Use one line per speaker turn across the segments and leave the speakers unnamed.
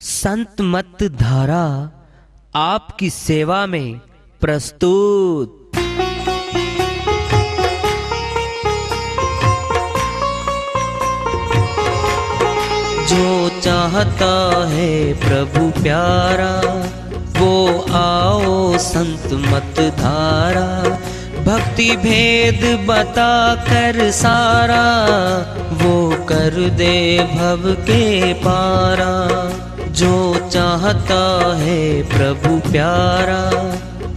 संत मत धारा आपकी सेवा में प्रस्तुत। जो चाहता है प्रभु प्यारा वो आओ संत मत धारा। भक्ति भेद बता कर सारा वो कर दे भव के पारा। जो चाहता है प्रभु प्यारा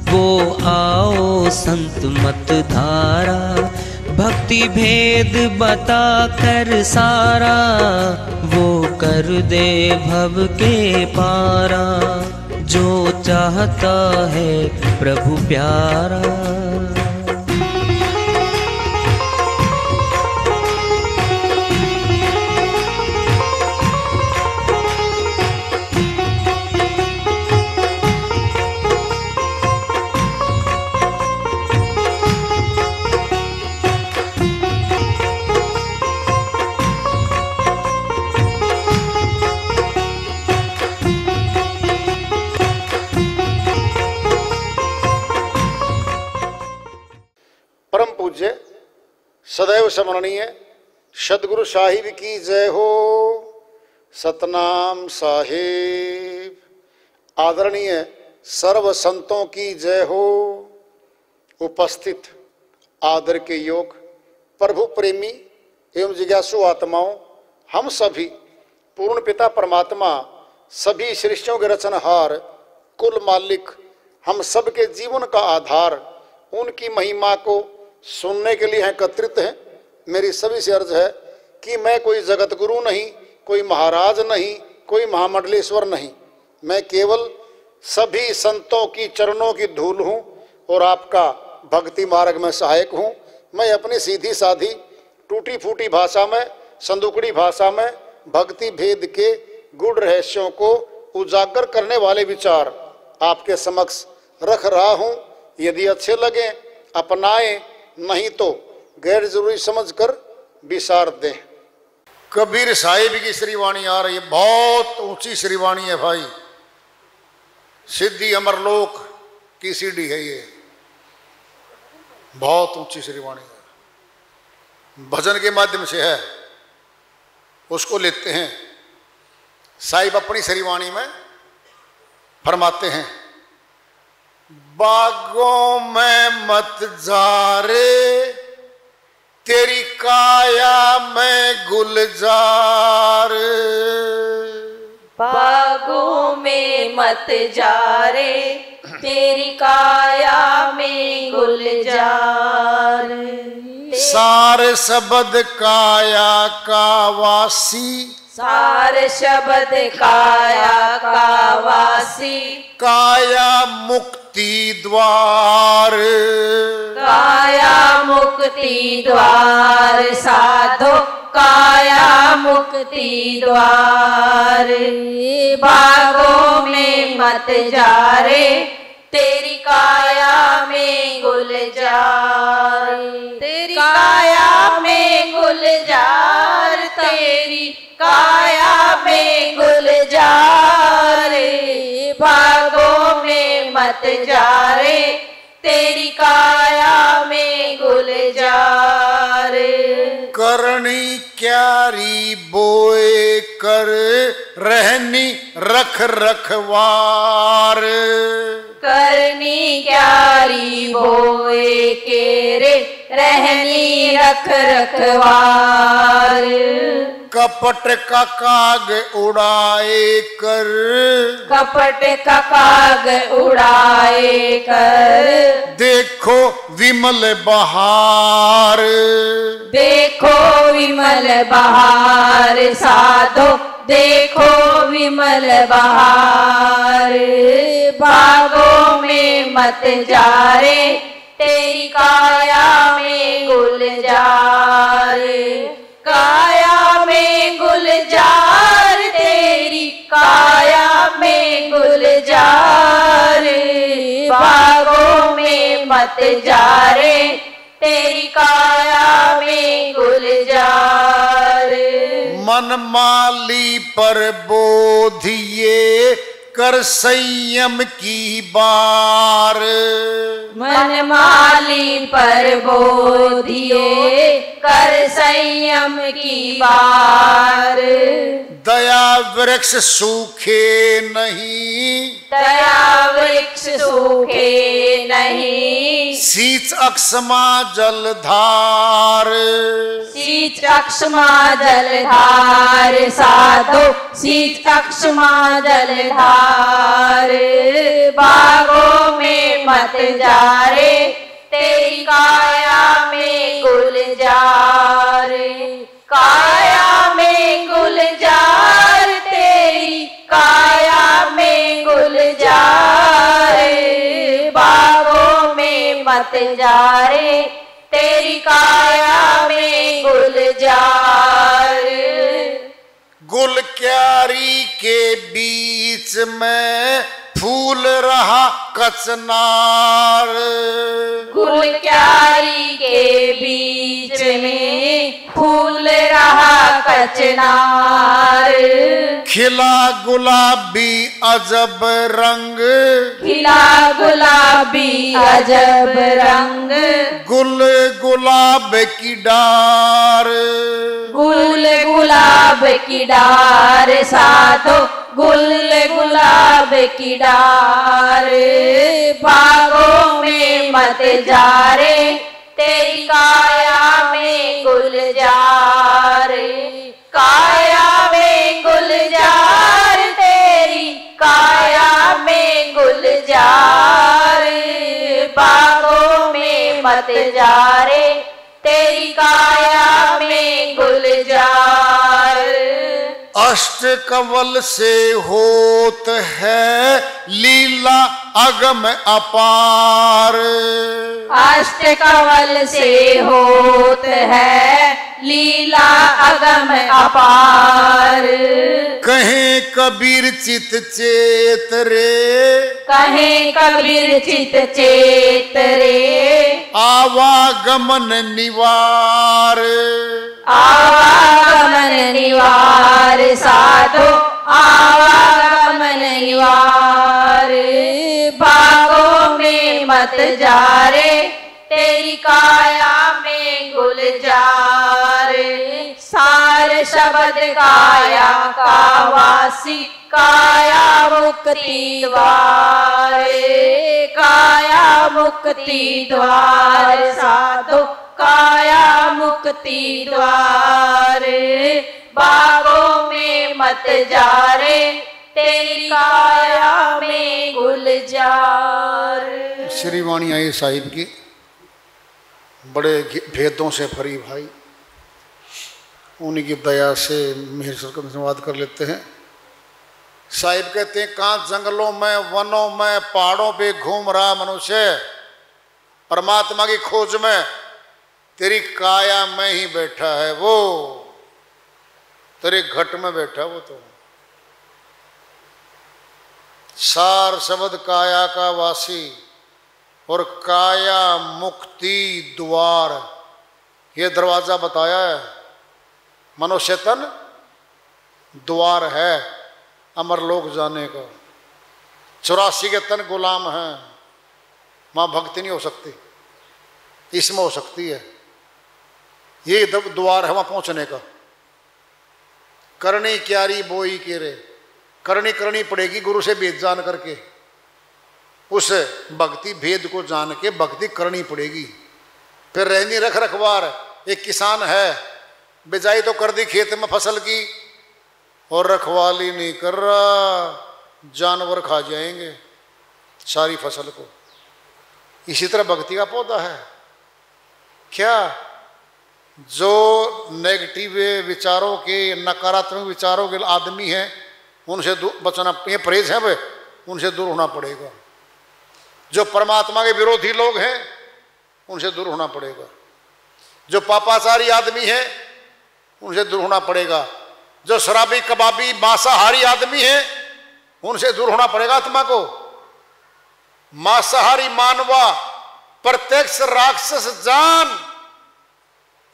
वो आओ संत मत धारा। भक्ति भेद बता कर सारा वो कर दे भव के पारा। जो चाहता है प्रभु प्यारा।
परम पूज्य सदैव स्मरणीय सदगुरु साहिब की जय हो। सतनाम साहिब। आदरणीय सर्व संतों की जय हो। उपस्थित आदर के योग प्रभु प्रेमी एवं जिज्ञासु आत्माओं, हम सभी पूर्ण पिता परमात्मा सभी सृष्टियों के रचनहार कुल मालिक हम सब के जीवन का आधार उनकी महिमा को सुनने के लिए एकत्रित हैं। मेरी सभी से अर्ज है कि मैं कोई जगत गुरु नहीं, कोई महाराज नहीं, कोई महामंडलेश्वर नहीं। मैं केवल सभी संतों की चरणों की धूल हूँ और आपका भक्ति मार्ग में सहायक हूँ। मैं अपनी सीधी साधी टूटी फूटी भाषा में, संदुकड़ी भाषा में भक्ति भेद के गूढ़ रहस्यों को उजागर करने वाले विचार आपके समक्ष रख रहा हूँ। यदि अच्छे लगे अपनाएं, नहीं तो गैर जरूरी समझकर विसार दें। कबीर साहिब की श्रीवाणी आ रही है, बहुत ऊंची श्रीवाणी है भाई। सिद्धि अमरलोक की सीढ़ी है ये, बहुत ऊंची श्रीवाणी है। भजन के माध्यम से है, उसको लेते हैं। साहिब अपनी श्रीवाणी में फरमाते हैं, बागों में मत जा रे तेरी काया में गुलजार।
बागों में मत जा रे तेरी काया में गुलजार।
सार शब्द काया का वासी,
सार शब्द काया का वासी।
काया मुक्ति द्वार,
काया मुक्ति द्वार साधो काया मुक्ति द्वार। बागों में मत जा रे तेरी काया में गुलजार। तेरी काया में गुलजार, तेरी काया में गुलजार। बागों में मत जा रे तेरी काया में गुलजार।
करनी क्यारी बोए कर रहनी रख रखवार।
करनी क्यारी बोए के रे रहनी रख रखवार।
कपट का काग उड़ाए कर,
कपट का काग उड़ाए कर।
देखो विमल बहार,
देखो विमल बहार साधो देखो विमल बहार। बागों में मत जा रे तेरी काया में गुलजार। काया में गुलजार, तेरी काया में गुलजार। बागों में मत जा रे तेरी काया में गुलजार।
मनमाली पर बोधिए कर संयम की बार।
मनमाली पर बोधिए कर संयम की बार।
दया वृक्ष सूखे नहीं,
दया वृक्ष सूखे नहीं,
शीच अक्षमा जलधार।
शीच अक्षमा जलधार साधो, शीच अक्षमा जलधार। बागों में मत जा रे, तेरी काया में गुलजार। काया में गुलजार, तेरी काया में गुलजार। बागों में मत जा रे, तेरी काया में गुलजार।
गुल क्यारी के बीच में फूल रहा कचनार।
गुल क्यारी के बीच में फूल रहा कचनार।
खिला गुलाबी अजब रंग,
खिला गुलाबी अजब रंग।
गुल गुलाब की डार।
गुल गुलाब की डार साधो, गुल गुलाब की डार। बागों में मत जा रे, तेरी काया में गुलजार। काया में गुलजार, तेरी काया में गुलजार। बागों में मत जा रे, तेरी काया में गुलजार।
अष्ट कवल से होत है लीला अगम अपार।
अष्ट कवल से होत है लीला अगम अपार।
कहे कबीर चित चेत रे,
कहे कबीर चित चेत रे।
आवागमन निवार।
आवागमन निवार साधो, आवागमन निवार। बागों में मत जा रे, तेरी काया में गुलजार। सार शब्द काया का वासी, काया मुक्ति द्वार। काया मुक्ति द्वार साधो, काया मुक्ति द्वार। बागों में मत जा रे, तेरी काया में गुलजार।
श्री वाणी आई साहिब की बड़े भेदों से भरी भाई, उन्हीं की दया से मेहर से धन्यवाद कर लेते हैं। साहिब कहते हैं, कहाँ जंगलों में, वनों में, पहाड़ों पे घूम रहा मनुष्य परमात्मा की खोज में, तेरी काया में ही बैठा है वो, तेरे घट में बैठा वो। तो सार शब्द काया का वासी और काया मुक्ति द्वार, ये दरवाजा बताया है। मनुष्य तन द्वार है अमरलोक जाने का। 84 के तन गुलाम हैं, मां भक्ति नहीं हो सकती, इसमें हो सकती है। ये द्वार है वहां पहुंचने का। करनी क्यारी बोई के रे, करनी करनी पड़ेगी गुरु से भेद जान करके। उस भक्ति भेद को जान के भक्ति करनी पड़ेगी। फिर रहनी रख रखवार, एक किसान है, बिजाई तो कर दी खेत में फसल की और रखवाली नहीं कर रहा, जानवर खा जाएंगे सारी फसल को। इसी तरह भक्ति का पौधा है क्या? जो नेगेटिव विचारों के, नकारात्मक विचारों के आदमी हैं, उनसे बचना, ये परहेज है भाई, उनसे दूर होना पड़ेगा। जो परमात्मा के विरोधी लोग हैं उनसे दूर होना पड़ेगा। जो पापाचारी आदमी है उनसे दूर होना पड़ेगा। जो शराबी कबाबी मांसाहारी आदमी है उनसे दूर होना पड़ेगा आत्मा को। मांसाहारी मानवा प्रत्यक्ष राक्षस जान,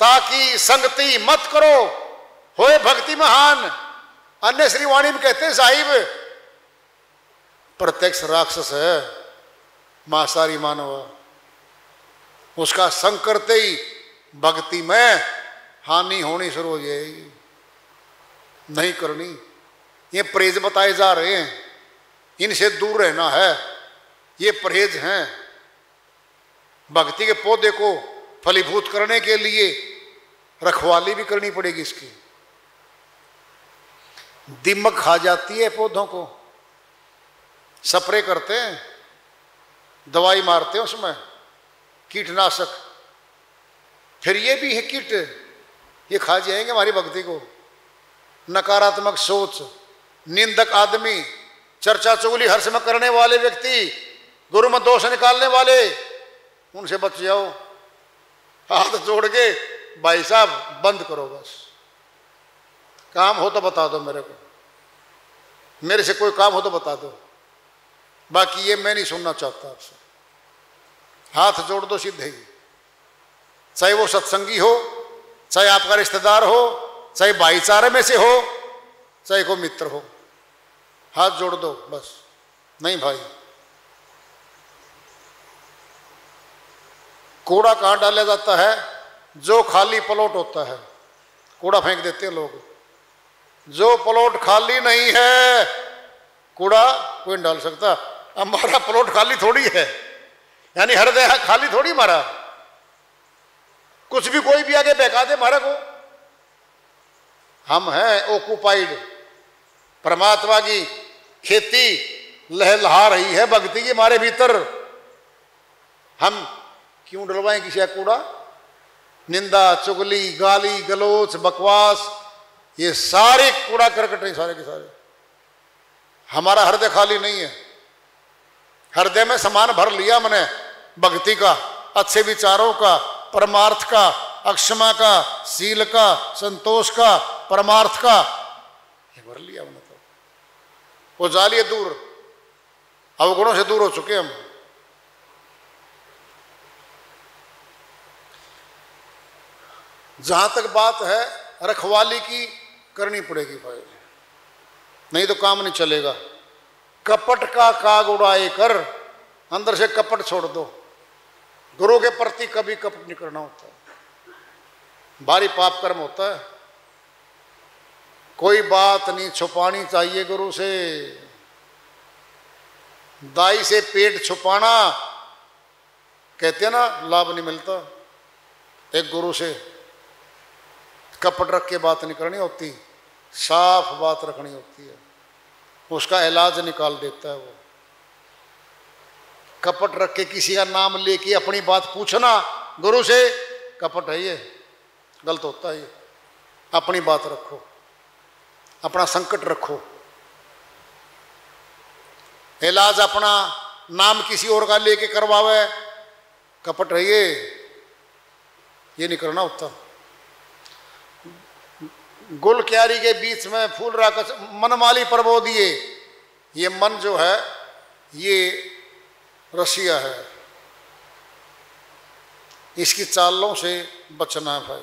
ताकि संगति मत करो, होए भक्ति महान। अन्य श्रीवाणी में कहते हैं साहिब प्रत्यक्ष राक्षस है मांसाहारी मानव, उसका संग करते ही भक्ति में हानि होनी शुरू हो जाएगी, नहीं करनी। ये परहेज बताए जा रहे हैं, इनसे दूर रहना है, ये परहेज हैं। भक्ति के पौधे को फलीभूत करने के लिए रखवाली भी करनी पड़ेगी इसकी। दीमक खा जाती है पौधों को, स्प्रे करते हैं, दवाई मारते हैं उसमें कीटनाशक, फिर ये भी है कीट, ये खा जाएंगे हमारी भक्ति को। नकारात्मक सोच, निंदक आदमी, चर्चा चुगली हर समय करने वाले व्यक्ति, गुरु में दोष निकालने वाले, उनसे बच जाओ। हाथ जोड़ के भाई साहब बंद करो, बस काम हो तो बता दो मेरे को, मेरे से कोई काम हो तो बता दो, बाकी ये मैं नहीं सुनना चाहता आपसे। हाथ जोड़ दो सीधे ही, चाहे वो सत्संगी हो, चाहे आपका रिश्तेदार हो, चाहे भाईचारे में से हो, चाहे कोई मित्र हो, हाथ जोड़ दो बस। नहीं भाई, कूड़ा कहाँ डाला जाता है? जो खाली प्लॉट होता है कूड़ा फेंक देते हैं लोग। जो प्लॉट खाली नहीं है कूड़ा कोई नहीं डाल सकता। हमारा प्लॉट खाली थोड़ी है, यानी हृदय खाली थोड़ी हमारा, कुछ भी कोई भी आगे बहका दे हमारे को। हम हैं ऑक्युपाइड, परमात्मा की खेती लहलहा रही है भक्ति की हमारे भीतर। हम क्यों डलवाएं किसी का कूड़ा? निंदा, चुगली, गाली गलोच, बकवास, ये सारे कूड़ा करकट हैं सारे के सारे। हमारा हृदय खाली नहीं है, हृदय में सामान भर लिया मैंने भक्ति का, अच्छे विचारों का, परमार्थ का, अक्षमा का, शील का, संतोष का, परमार्थ का, ये भर लिया मैंने। तो वो जालिए दूर, अवगुणों से दूर हो चुके हम। जहां तक बात है रखवाली की, करनी पड़ेगी भाई, नहीं तो काम नहीं चलेगा। कपट का काग उड़ाए कर, अंदर से कपट छोड़ दो। गुरु के प्रति कभी कपट नहीं करना होता, भारी पाप कर्म होता है। कोई बात नहीं छुपानी चाहिए गुरु से। दाई से पेट छुपाना, कहते हैं ना, लाभ नहीं मिलता। एक गुरु से कपट रख के बात नहीं करनी होती, साफ बात रखनी होती है, उसका इलाज निकाल देता है वो। कपट रख के किसी का नाम लेके अपनी बात पूछना गुरु से, कपट है ये, गलत होता है ये। अपनी बात रखो, अपना संकट रखो, इलाज अपना नाम किसी और का लेके करवावे, कपट है ये नहीं करना होता। गुल क्यारी के बीच में फूल राकस मनमाली प्रबो दिए, ये मन जो है ये रसिया है, इसकी चालों से बचना है भाई।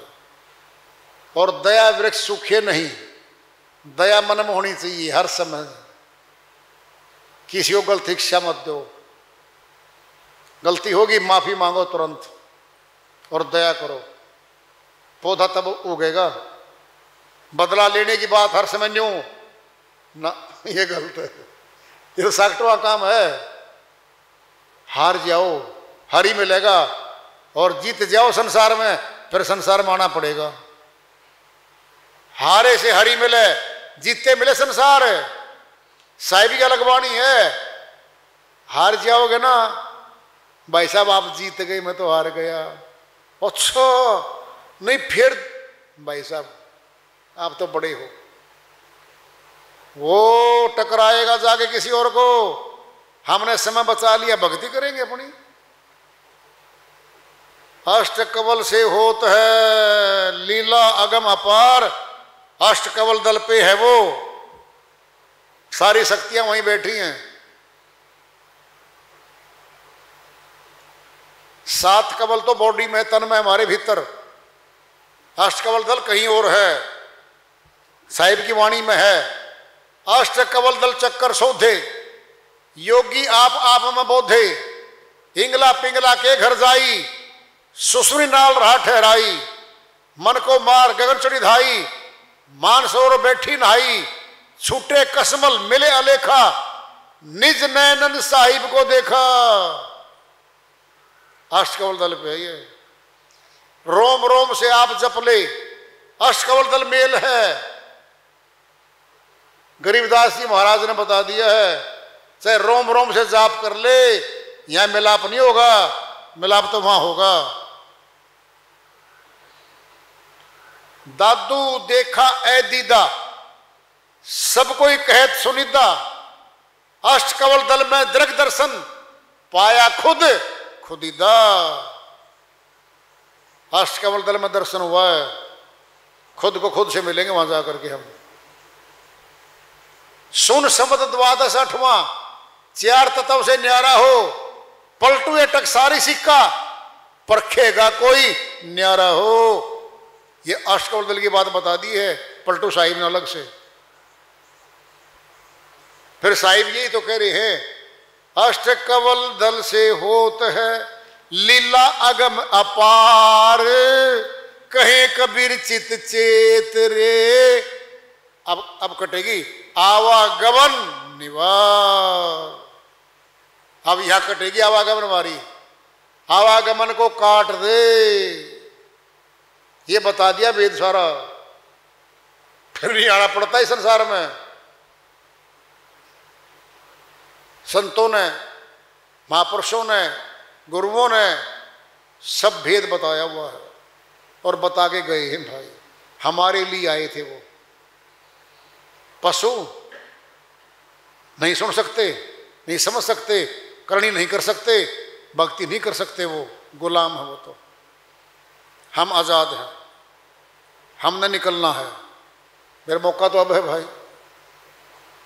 और दया वृक्ष सूखे नहीं, दया मन में होनी चाहिए हर समय। किसी को गलती शिक्षा मत दो, गलती होगी माफी मांगो तुरंत और दया करो, पौधा तब उगेगा। बदला लेने की बात हर समय न्यू ना, ये गलत है, ये तो साकटवा काम है। हार जाओ हारी मिलेगा, और जीत जाओ संसार में, फिर संसार में आना पड़ेगा। हारे से हरी मिले, जीतते मिले संसार, साहिब की अलग वाणी है। हार जाओगे ना भाई साहब, आप जीत गए मैं तो हार गया, अच्छा नहीं, फिर भाई साहब आप तो बड़े हो, वो टकराएगा जाके किसी और को। हमने समय बचा लिया, भक्ति करेंगे अपनी। अष्ट कवल से होत है लीला अगम अपार, अष्ट कवल दल पे है वो, सारी शक्तियां वहीं बैठी हैं। 7 कवल तो बॉडी में, तन में, हमारे भीतर। अष्ट कवल दल कहीं और है, साहिब की वाणी में है, अष्ट कवल दल चक्कर शोधे, योगी आप में बोधे, हिंगला पिंगला के घर जाई, सुसुरी नाल रहा ठहराई, मन को मार गगन चढ़ी धाई, मानसरोवर बैठी नहाई, छूटे कसमल मिले अलेखा, निज नैनन साहिब को देखा। अष्टकवल दल पे है ये, रोम रोम से आप जप ले, अष्टकवल दल मेल है। गरीबदास जी महाराज ने बता दिया है, चाहे रोम रोम से जाप कर ले, यहां मिलाप नहीं होगा, मिलाप तो वहां होगा। दादू देखा ए दीदा, सब कोई कहत सुनिदा, अष्टकवल दल में दृग दर्शन, पाया खुद खुदीदा। अष्टकवल दल में दर्शन हुआ है, खुद को खुद से मिलेंगे वहां जाकर के हम। सुन समत द्वादश अठवां, चार तत्व से न्यारा हो, पलटू ये टकसारी सिक्का, परखेगा कोई न्यारा हो। ये अष्टकवल दल की बात बता दी है पलटू साहिब ने अलग से। फिर साहिब यही तो कह रहे हैं, अष्टकवल दल से होत है लीला अगम अपार, कहे कबीर चित चेत रे। अब कटेगी आवागमन निवार, अब यहां कटेगी आवागमन वारी, आवागमन को काट दे, ये बता दिया वेद सारा। फिर नहीं आना पड़ता इस संसार में। संतों ने, महापुरुषों ने, गुरुओं ने सब भेद बताया हुआ है और बता के गए हैं भाई। हमारे लिए आए थे वो। पशु नहीं सुन सकते, नहीं समझ सकते, करनी नहीं कर सकते, भक्ति नहीं कर सकते, वो गुलाम है वो तो। हम आज़ाद हैं, हमने निकलना है। मेरा मौका तो अब है भाई।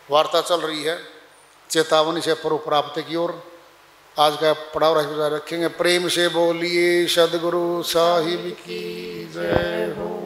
वार्ता चल रही है चेतावनी से पूर्व प्राप्ति की ओर। आज का पड़ाव रखेंगे। प्रेम से बोलिए सदगुरु साहिब की जय हो।